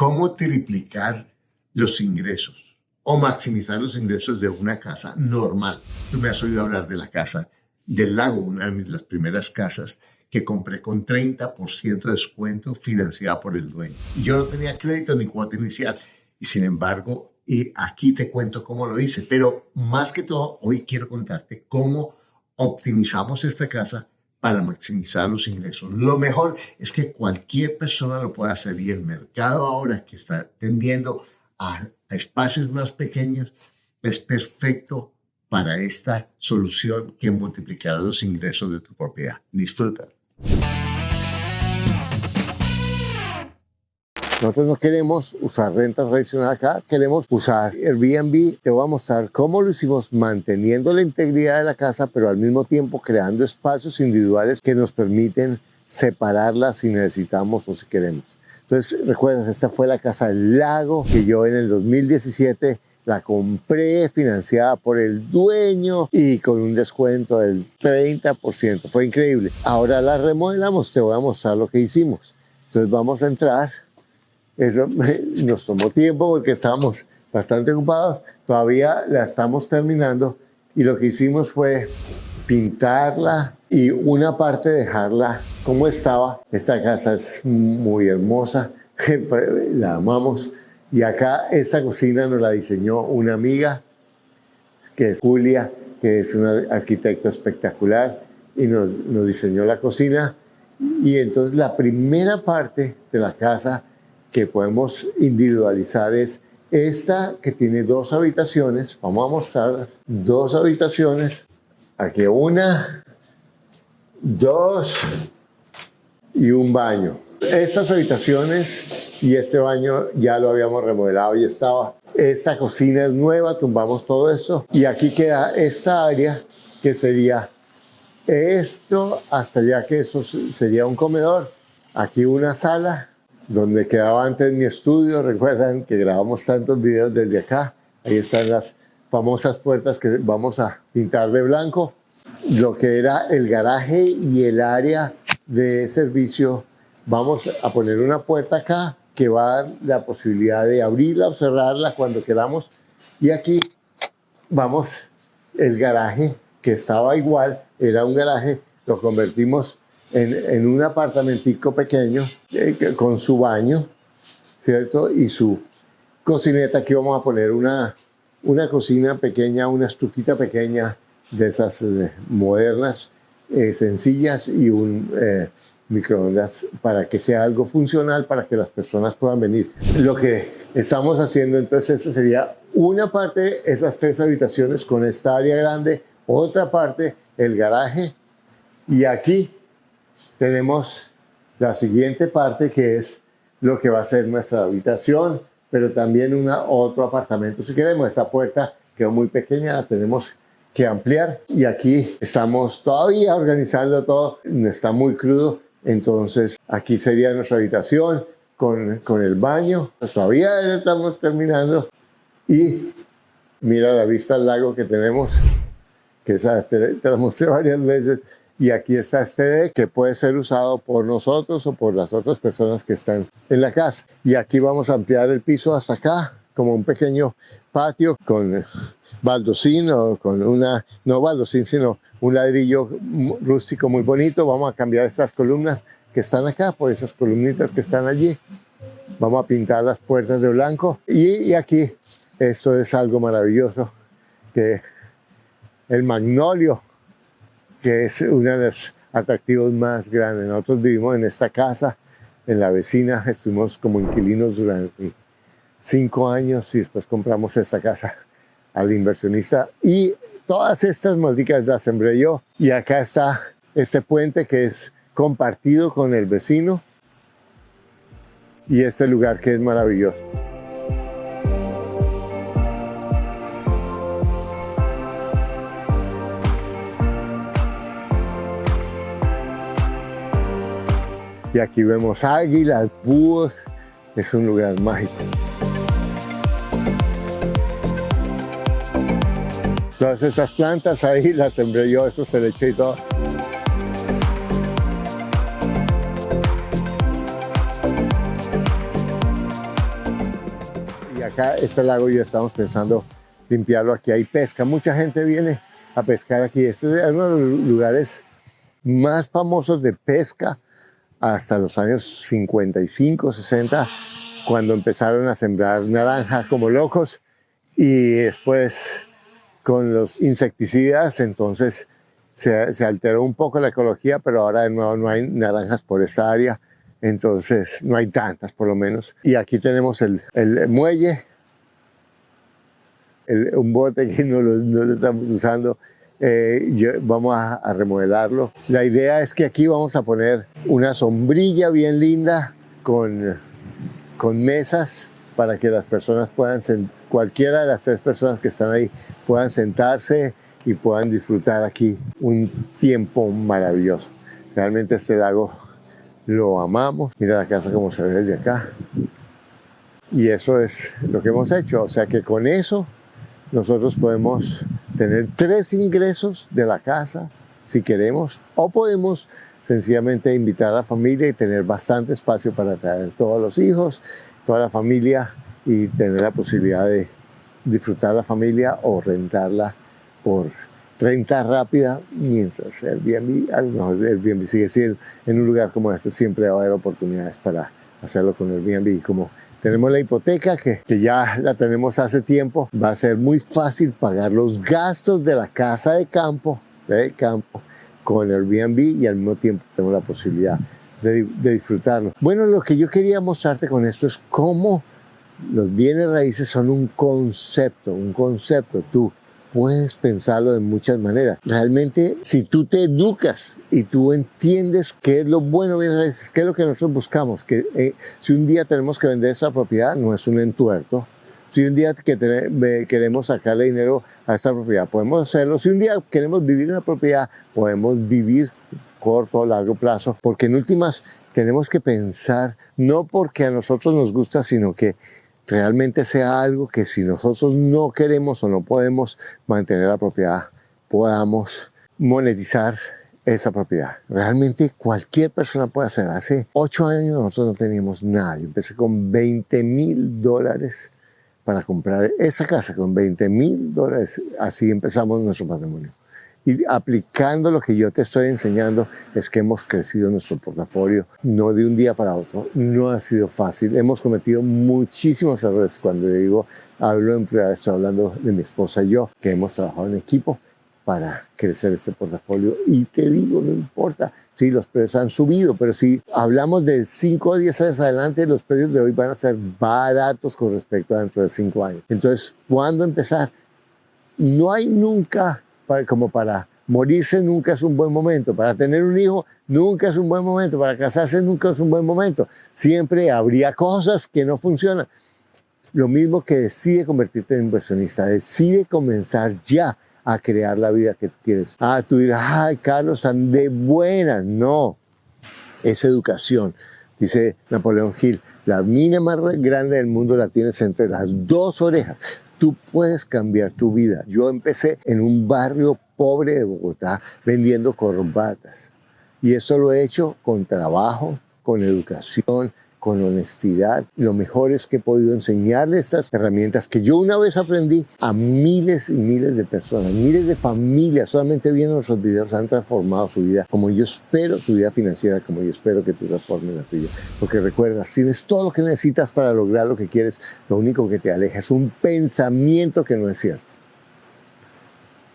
cómo triplicar los ingresos o maximizar los ingresos de una casa normal. Tú me has oído hablar de la casa del lago, una de las primeras casas que compré con 30% de descuento financiada por el dueño. Y yo no tenía crédito ni cuota inicial. Y sin embargo, aquí te cuento cómo lo hice. Pero más que todo, hoy quiero contarte cómo optimizamos esta casa para maximizar los ingresos. Lo mejor es que cualquier persona lo puede hacer y el mercado ahora que está tendiendo a espacios más pequeños es perfecto para esta solución que multiplicará los ingresos de tu propiedad. Disfruta. Nosotros no queremos usar renta tradicional acá, queremos usar Airbnb. Te voy a mostrar cómo lo hicimos manteniendo la integridad de la casa, pero al mismo tiempo creando espacios individuales que nos permiten separarla si necesitamos o si queremos. Entonces, recuerdas, esta fue la casa del lago que yo en el 2017 la compré financiada por el dueño y con un descuento del 30%. Fue increíble. Ahora la remodelamos, te voy a mostrar lo que hicimos. Entonces vamos a entrar. Eso nos tomó tiempo porque estábamos bastante ocupados. Todavía la estamos terminando y lo que hicimos fue pintarla y una parte dejarla como estaba. Esta casa es muy hermosa, la amamos. Y acá esta cocina nos la diseñó una amiga, que es Julia, que es una arquitecta espectacular, y nos diseñó la cocina. Y entonces la primera parte de la casa que podemos individualizar es esta, que tiene 2 habitaciones. Vamos a mostrarlas. 2 habitaciones. Aquí 1, 2 y un baño. Estas habitaciones y este baño ya lo habíamos remodelado y estaba. Esta cocina es nueva, tumbamos todo esto y aquí queda esta área que sería esto hasta allá, que eso sería un comedor. Aquí una sala donde quedaba antes mi estudio. Recuerdan que grabamos tantos videos desde acá. Ahí están las famosas puertas que vamos a pintar de blanco. Lo que era el garaje y el área de servicio. Vamos a poner una puerta acá que va a dar la posibilidad de abrirla o cerrarla cuando queramos. Y aquí vamos, el garaje que estaba igual, era un garaje, lo convertimos en un apartamentico pequeño con su baño, ¿cierto? Y su cocineta. Aquí vamos a poner una cocina pequeña, una estufita pequeña de esas modernas, sencillas, y un microondas para que sea algo funcional, para que las personas puedan venir. Lo que estamos haciendo entonces, esa sería una parte, esas 3 habitaciones con esta área grande, otra parte el garaje, y aquí tenemos la siguiente parte que es lo que va a ser nuestra habitación, pero también otro apartamento si queremos. Esta puerta quedó muy pequeña, la tenemos que ampliar, y aquí estamos todavía organizando todo, está muy crudo. Entonces aquí sería nuestra habitación con el baño. Pues todavía no estamos terminando. Y mira la vista al lago que tenemos, que esa te la mostré varias veces. Y aquí está este deck que puede ser usado por nosotros o por las otras personas que están en la casa. Y aquí vamos a ampliar el piso hasta acá, como un pequeño patio con baldosín, o con no baldosín, sino un ladrillo rústico muy bonito. Vamos a cambiar estas columnas que están acá por esas columnitas que están allí. Vamos a pintar las puertas de blanco. Y aquí, esto es algo maravilloso, que el magnolio, que es uno de los atractivos más grandes. Nosotros vivimos en esta casa, en la vecina, estuvimos como inquilinos durante 5 años y después compramos esta casa al inversionista, y todas estas maldicas las sembré yo. Y acá está este puente que es compartido con el vecino, y este lugar que es maravilloso. Y aquí vemos águilas, búhos. Es un lugar mágico. Todas esas plantas ahí las sembré yo, eso se le eché y todo. Y acá, este lago, ya estamos pensando limpiarlo. Aquí hay pesca. Mucha gente viene a pescar aquí. Este es uno de los lugares más famosos de pesca hasta los años 55, 60, cuando empezaron a sembrar naranjas como locos. Y después, con los insecticidas, entonces se alteró un poco la ecología, pero ahora de nuevo no hay naranjas por esta área. Entonces, no hay tantas por lo menos. Y aquí tenemos el muelle, un bote que no lo estamos usando. Vamos a remodelarlo. La idea es que aquí vamos a poner una sombrilla bien linda con mesas para que las personas puedan, cualquiera de las 3 personas que están ahí, puedan sentarse y puedan disfrutar aquí un tiempo maravilloso. Realmente este lago lo amamos. Mira la casa como se ve desde acá. Y eso es lo que hemos hecho. O sea que con eso nosotros podemos tener 3 ingresos de la casa si queremos, o podemos sencillamente invitar a la familia y tener bastante espacio para traer todos los hijos, toda la familia, y tener la posibilidad de disfrutar la familia o rentarla por renta rápida, mientras Airbnb, a lo mejor Airbnb sigue siendo, en un lugar como este siempre va a haber oportunidades para hacerlo con Airbnb. Como tenemos la hipoteca que ya la tenemos hace tiempo, va a ser muy fácil pagar los gastos de la casa de campo con Airbnb, y al mismo tiempo tenemos la posibilidad de disfrutarlo. Bueno, lo que yo quería mostrarte con esto es cómo los bienes raíces son un concepto. Tú puedes pensarlo de muchas maneras. Realmente, si tú te educas y tú entiendes qué es lo bueno de bienes raíces, qué es lo que nosotros buscamos, que si un día tenemos que vender esa propiedad, no es un entuerto. Si un día queremos sacarle dinero a esa propiedad, podemos hacerlo. Si un día queremos vivir en una propiedad, podemos vivir corto o largo plazo, porque en últimas tenemos que pensar, no porque a nosotros nos gusta, sino que realmente sea algo que si nosotros no queremos o no podemos mantener la propiedad, podamos monetizar esa propiedad. Realmente cualquier persona puede hacer. Hace 8 años nosotros no teníamos nada. Yo empecé con $20,000 para comprar esa casa, con $20,000. Así empezamos nuestro patrimonio. Y aplicando lo que yo te estoy enseñando, es que hemos crecido nuestro portafolio, no de un día para otro. No ha sido fácil. Hemos cometido muchísimos errores. Cuando hablo en privado, estoy hablando de mi esposa y yo, que hemos trabajado en equipo para crecer este portafolio. Y te digo, no importa si los precios han subido, pero si hablamos de 5 o 10 años adelante, los precios de hoy van a ser baratos con respecto a dentro de 5 años. Entonces, ¿cuándo empezar? No hay nunca, como para morirse nunca es un buen momento, para tener un hijo nunca es un buen momento, para casarse nunca es un buen momento. Siempre habría cosas que no funcionan. Lo mismo que decide convertirte en inversionista, decide comenzar ya a crear la vida que tú quieres. Tú dirás, ay, Carlos, tan de buenas. No, es educación. Dice Napoleón Hill, la mina más grande del mundo la tienes entre las 2 orejas. Tú puedes cambiar tu vida. Yo empecé en un barrio pobre de Bogotá vendiendo corbatas. Y eso lo he hecho con trabajo, con educación, con honestidad. Lo mejor es que he podido enseñarle estas herramientas que yo una vez aprendí a miles y miles de personas, miles de familias. Solamente viendo nuestros videos han transformado su vida, como yo espero, su vida financiera, como yo espero que tú transformes la tuya. Porque recuerda, tienes todo lo que necesitas para lograr lo que quieres. Lo único que te aleja es un pensamiento que no es cierto.